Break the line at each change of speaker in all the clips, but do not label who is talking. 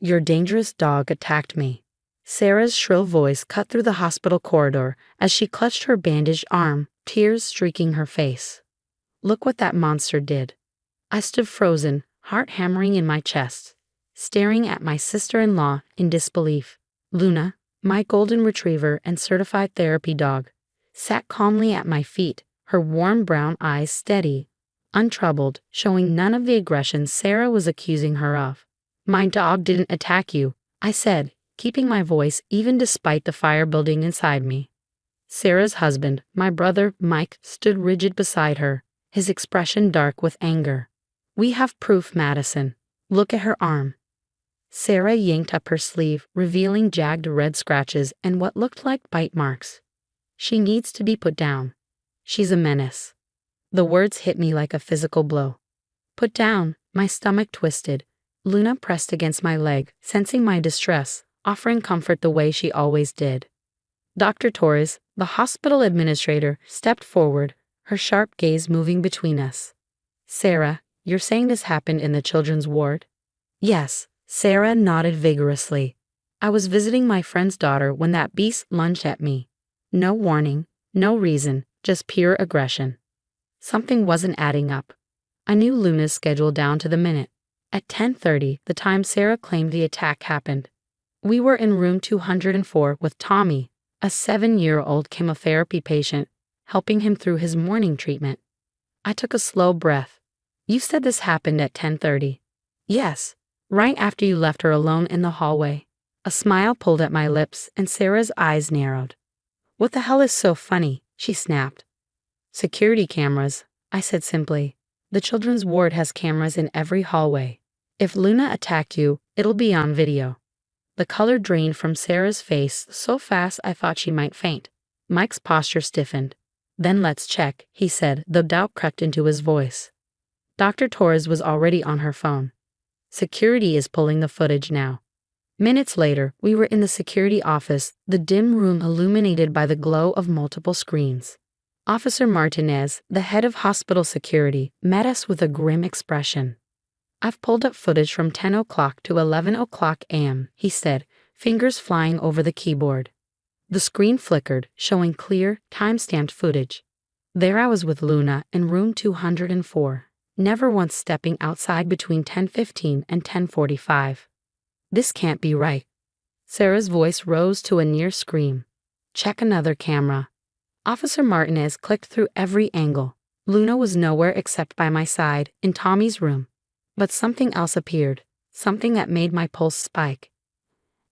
Your dangerous dog attacked me. Sarah's shrill voice cut through the hospital corridor as she clutched her bandaged arm, tears streaking her face. Look what that monster did. I stood frozen, heart hammering in my chest, staring at my sister-in-law in disbelief. Luna, my golden retriever and certified therapy dog, sat calmly at my feet, her warm brown eyes steady, untroubled, showing none of the aggression Sarah was accusing her of. My dog didn't attack you, I said, keeping my voice even despite the fire building inside me. Sarah's husband, my brother, Mike, stood rigid beside her, his expression dark with anger. We have proof, Madison. Look at her arm. Sarah yanked up her sleeve, revealing jagged red scratches and what looked like bite marks. She needs to be put down. She's a menace. The words hit me like a physical blow. Put down, my stomach twisted. Luna pressed against my leg, sensing my distress, offering comfort the way she always did. Dr. Torres, the hospital administrator, stepped forward, her sharp gaze moving between us. Sarah, you're saying this happened in the children's ward? Yes, Sarah nodded vigorously. I was visiting my friend's daughter when that beast lunged at me. No warning, no reason, just pure aggression. Something wasn't adding up. I knew Luna's schedule down to the minute. At 10:30, the time Sarah claimed the attack happened. We were in room 204 with Tommy, a 7-year-old chemotherapy patient, helping him through his morning treatment. I took a slow breath. You said this happened at 10:30. Yes, right after you left her alone in the hallway. A smile pulled at my lips and Sarah's eyes narrowed. What the hell is so funny? She snapped. Security cameras, I said simply. The children's ward has cameras in every hallway. If Luna attacked you, it'll be on video. The color drained from Sarah's face so fast I thought she might faint. Mike's posture stiffened. Then let's check, he said, though doubt crept into his voice. Dr. Torres was already on her phone. Security is pulling the footage now. Minutes later, we were in the security office, the dim room illuminated by the glow of multiple screens. Officer Martinez, the head of hospital security, met us with a grim expression. I've pulled up footage from 10 o'clock to 11 o'clock a.m., he said, fingers flying over the keyboard. The screen flickered, showing clear, time-stamped footage. There I was with Luna in room 204, never once stepping outside between 10:15 and 10:45. This can't be right. Sarah's voice rose to a near scream. Check another camera. Officer Martinez clicked through every angle. Luna was nowhere except by my side, in Tommy's room. But something else appeared, something that made my pulse spike.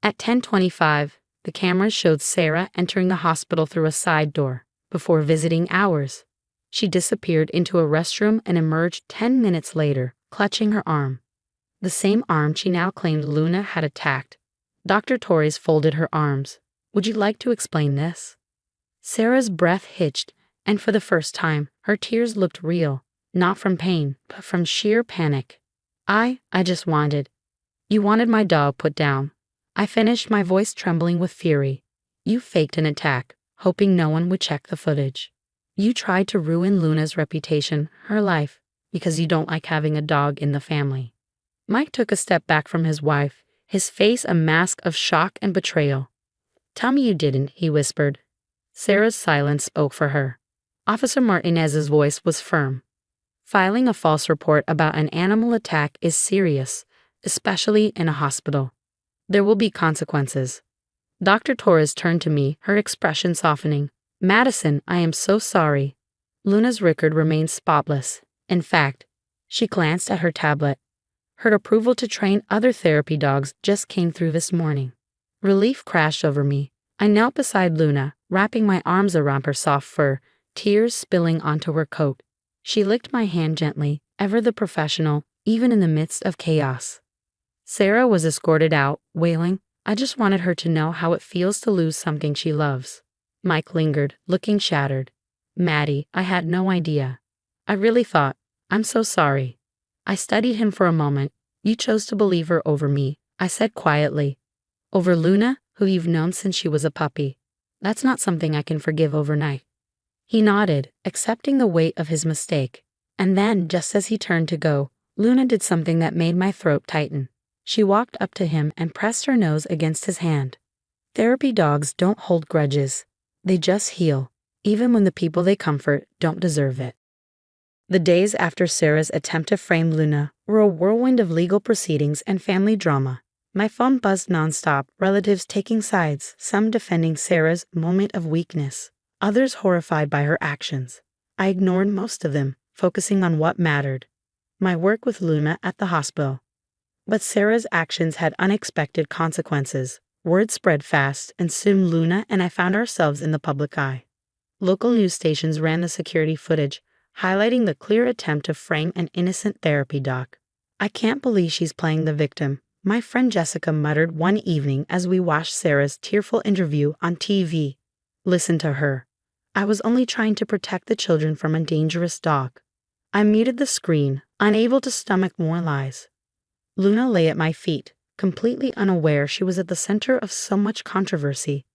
At 10:25, the cameras showed Sarah entering the hospital through a side door, before visiting ours. She disappeared into a restroom and emerged 10 minutes later, clutching her arm. The same arm she now claimed Luna had attacked. Dr. Torres folded her arms. Would you like to explain this? Sarah's breath hitched, and for the first time, her tears looked real, not from pain, but from sheer panic. I just wanted. You wanted my dog put down. I finished, my voice trembling with fury. You faked an attack, hoping no one would check the footage. You tried to ruin Luna's reputation, her life, because you don't like having a dog in the family. Mike took a step back from his wife, his face a mask of shock and betrayal. Tell me you didn't, he whispered. Sarah's silence spoke for her. Officer Martinez's voice was firm. Filing a false report about an animal attack is serious, especially in a hospital. There will be consequences. Dr. Torres turned to me, her expression softening. Madison, I am so sorry. Luna's record remained spotless. In fact, she glanced at her tablet. Her approval to train other therapy dogs just came through this morning. Relief crashed over me. I knelt beside Luna, wrapping my arms around her soft fur, tears spilling onto her coat. She licked my hand gently, ever the professional, even in the midst of chaos. Sarah was escorted out, wailing, I just wanted her to know how it feels to lose something she loves. Mike lingered, looking shattered. Maddie, I had no idea. I really thought, I'm so sorry. I studied him for a moment. You chose to believe her over me, I said quietly. Over Luna, who you've known since she was a puppy. That's not something I can forgive overnight. He nodded, accepting the weight of his mistake. And then, just as he turned to go, Luna did something that made my throat tighten. She walked up to him and pressed her nose against his hand. Therapy dogs don't hold grudges. They just heal, even when the people they comfort don't deserve it. The days after Sarah's attempt to frame Luna were a whirlwind of legal proceedings and family drama. My phone buzzed nonstop, relatives taking sides, some defending Sarah's moment of weakness, others horrified by her actions. I ignored most of them, focusing on what mattered: my work with Luna at the hospital. But Sarah's actions had unexpected consequences. Word spread fast, and soon Luna and I found ourselves in the public eye. Local news stations ran the security footage, highlighting the clear attempt to frame an innocent therapy dog. "I can't believe she's playing the victim," my friend Jessica muttered one evening as we watched Sarah's tearful interview on TV. "Listen to her. I was only trying to protect the children from a dangerous dog." I muted the screen, unable to stomach more lies. Luna lay at my feet, completely unaware she was at the center of so much controversy.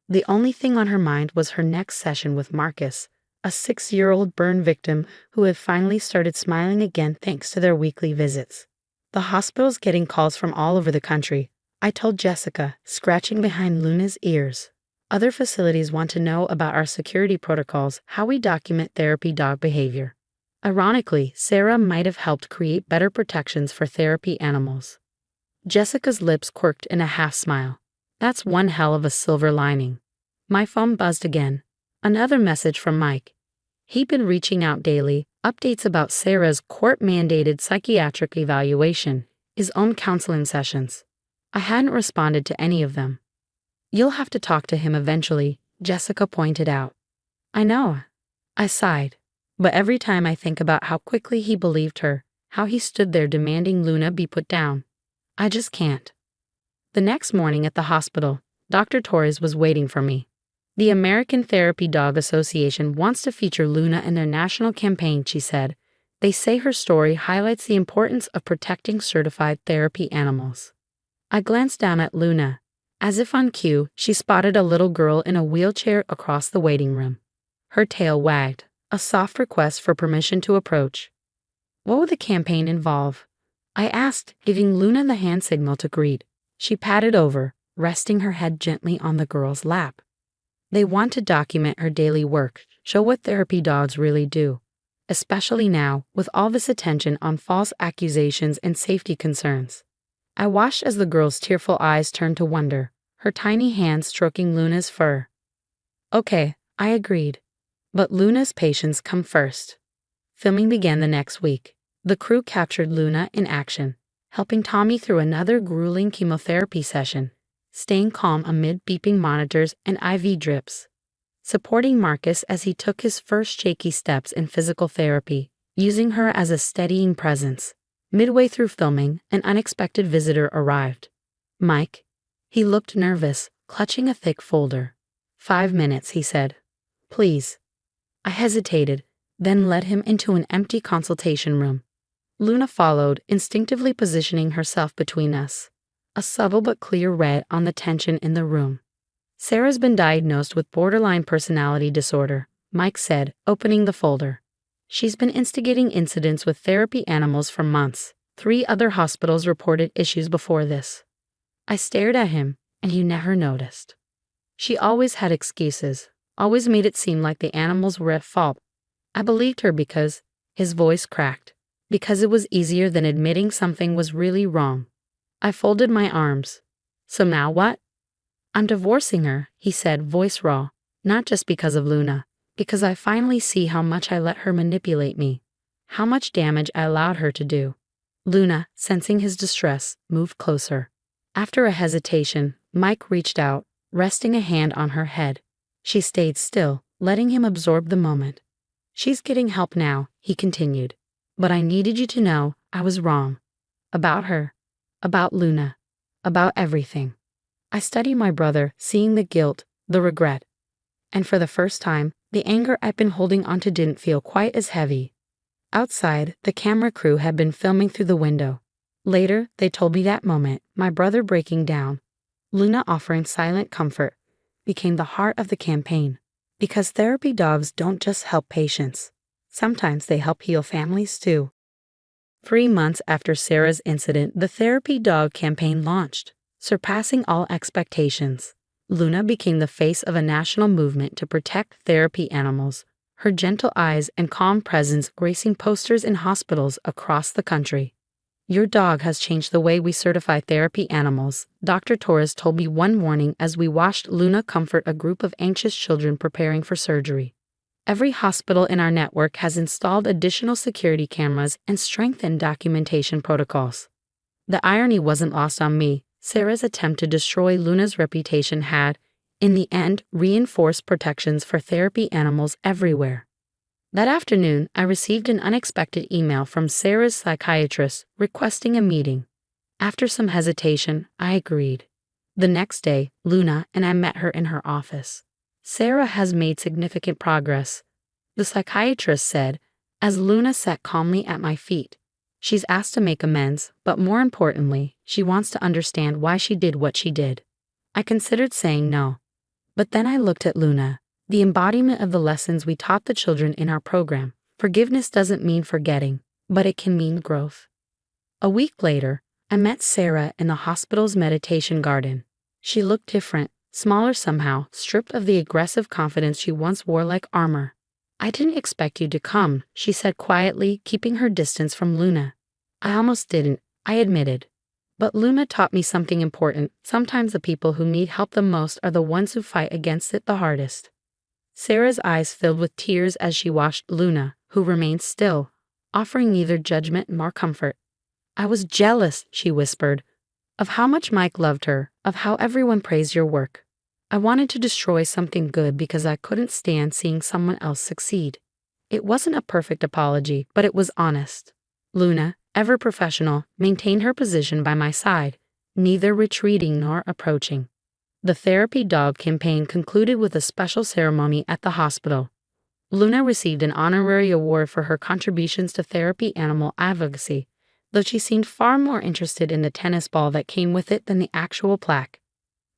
The only thing on her mind was her next session with Marcus, a 6-year-old burn victim who had finally started smiling again thanks to their weekly visits. "The hospital's getting calls from all over the country," I told Jessica, scratching behind Luna's ears. "Other facilities want to know about our security protocols, how we document therapy dog behavior." Ironically, Sarah might have helped create better protections for therapy animals. Jessica's lips quirked in a half-smile. "That's one hell of a silver lining." My phone buzzed again. Another message from Mike. He'd been reaching out daily, updates about Sarah's court-mandated psychiatric evaluation, his own counseling sessions. I hadn't responded to any of them. "You'll have to talk to him eventually," Jessica pointed out. "I know." I sighed. But every time I think about how quickly he believed her, how he stood there demanding Luna be put down, I just can't. The next morning at the hospital, Dr. Torres was waiting for me. "The American Therapy Dog Association wants to feature Luna in their national campaign," she said. "They say her story highlights the importance of protecting certified therapy animals." I glanced down at Luna. As if on cue, she spotted a little girl in a wheelchair across the waiting room. Her tail wagged, a soft request for permission to approach. "What would the campaign involve?" I asked, giving Luna the hand signal to greet. She patted over, resting her head gently on the girl's lap. "They want to document her daily work, show what therapy dogs really do, especially now, with all this attention on false accusations and safety concerns." I watched as the girl's tearful eyes turned to wonder, her tiny hands stroking Luna's fur. "Okay," I agreed. But Luna's patients come first. Filming began the next week. The crew captured Luna in action, helping Tommy through another grueling chemotherapy session, staying calm amid beeping monitors and IV drips, supporting Marcus as he took his first shaky steps in physical therapy, using her as a steadying presence. Midway through filming, an unexpected visitor arrived. Mike. He looked nervous, clutching a thick folder. 5 minutes, he said. "Please." I hesitated, then led him into an empty consultation room. Luna followed, instinctively positioning herself between us, a subtle but clear red on the tension in the room. "Sarah's been diagnosed with borderline personality disorder," Mike said, opening the folder. "She's been instigating incidents with therapy animals for months. 3 other hospitals reported issues before this." I stared at him, and he never noticed. "She always had excuses, always made it seem like the animals were at fault. I believed her because," his voice cracked, "because it was easier than admitting something was really wrong." I folded my arms. "So now what?" "I'm divorcing her," he said, voice raw, "not just because of Luna, because I finally see how much I let her manipulate me, how much damage I allowed her to do." Luna, sensing his distress, moved closer. After a hesitation, Mike reached out, resting a hand on her head. She stayed still, letting him absorb the moment. "She's getting help now," he continued. "But I needed you to know I was wrong. About her. About Luna. About everything." I studied my brother, seeing the guilt, the regret. And for the first time, the anger I'd been holding onto didn't feel quite as heavy. Outside, the camera crew had been filming through the window. Later, they told me that moment, my brother breaking down, Luna offering silent comfort, became the heart of the campaign. Because therapy dogs don't just help patients. Sometimes they help heal families too. 3 months after Sarah's incident, the Therapy Dog campaign launched, surpassing all expectations. Luna became the face of a national movement to protect therapy animals, her gentle eyes and calm presence gracing posters in hospitals across the country. "Your dog has changed the way we certify therapy animals," Dr. Torres told me one morning as we watched Luna comfort a group of anxious children preparing for surgery. Every hospital in our network has installed additional security cameras and strengthened documentation protocols. The irony wasn't lost on me. Sarah's attempt to destroy Luna's reputation had, in the end, reinforced protections for therapy animals everywhere. That afternoon, I received an unexpected email from Sarah's psychiatrist requesting a meeting. After some hesitation, I agreed. The next day, Luna and I met her in her office. "Sarah has made significant progress," the psychiatrist said, as Luna sat calmly at my feet. "She's asked to make amends, but more importantly, she wants to understand why she did what she did." I considered saying no. But then I looked at Luna, the embodiment of the lessons we taught the children in our program. Forgiveness doesn't mean forgetting, but it can mean growth. A week later, I met Sarah in the hospital's meditation garden. She looked different, smaller somehow, stripped of the aggressive confidence she once wore like armor. "I didn't expect you to come," she said quietly, keeping her distance from Luna. "I almost didn't," I admitted. But Luna taught me something important. Sometimes the people who need help the most are the ones who fight against it the hardest. Sarah's eyes filled with tears as she watched Luna, who remained still, offering neither judgment nor comfort. "I was jealous," she whispered, "of how much Mike loved her, of how everyone praised your work. I wanted to destroy something good because I couldn't stand seeing someone else succeed." It wasn't a perfect apology, but it was honest. Luna, ever professional, maintained her position by my side, neither retreating nor approaching. The Therapy Dog campaign concluded with a special ceremony at the hospital. Luna received an honorary award for her contributions to therapy animal advocacy, though she seemed far more interested in the tennis ball that came with it than the actual plaque.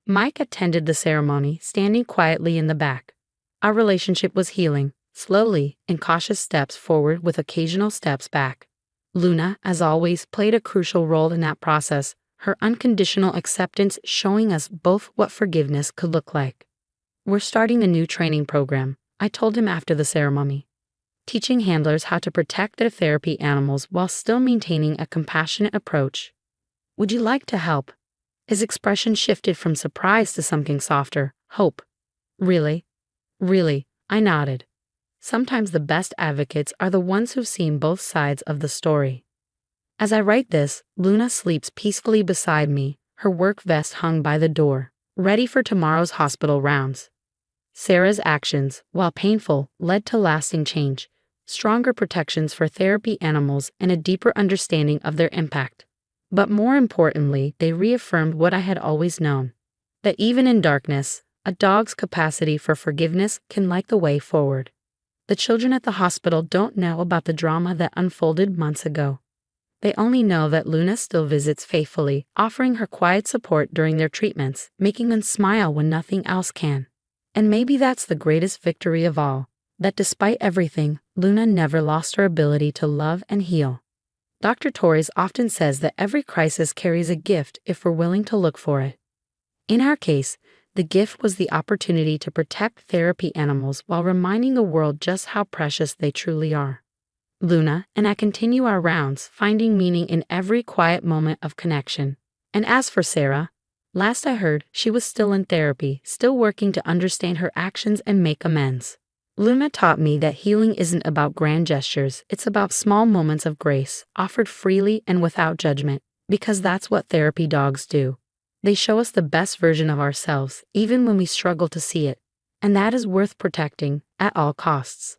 Mike attended the ceremony, standing quietly in the back. Our relationship was healing, slowly, in cautious steps forward with occasional steps back. Luna, as always, played a crucial role in that process, her unconditional acceptance showing us both what forgiveness could look like. "We're starting a new training program," I told him after the ceremony, "teaching handlers how to protect their therapy animals while still maintaining a compassionate approach. Would you like to help?" His expression shifted from surprise to something softer, hope. "Really? Really?" I nodded. Sometimes the best advocates are the ones who've seen both sides of the story. As I write this, Luna sleeps peacefully beside me, her work vest hung by the door, ready for tomorrow's hospital rounds. Sarah's actions, while painful, led to lasting change, stronger protections for therapy animals, and a deeper understanding of their impact. But more importantly, they reaffirmed what I had always known, that even in darkness, a dog's capacity for forgiveness can light the way forward. The children at the hospital don't know about the drama that unfolded months ago. They only know that Luna still visits faithfully, offering her quiet support during their treatments, making them smile when nothing else can. And maybe that's the greatest victory of all, that despite everything, Luna never lost her ability to love and heal. Dr. Torres often says that every crisis carries a gift if we're willing to look for it. In our case, the gift was the opportunity to protect therapy animals while reminding the world just how precious they truly are. Luna and I continue our rounds, finding meaning in every quiet moment of connection. And as for Sarah, last I heard, she was still in therapy, still working to understand her actions and make amends. Luna taught me that healing isn't about grand gestures, it's about small moments of grace, offered freely and without judgment, because that's what therapy dogs do. They show us the best version of ourselves, even when we struggle to see it, and that is worth protecting at all costs.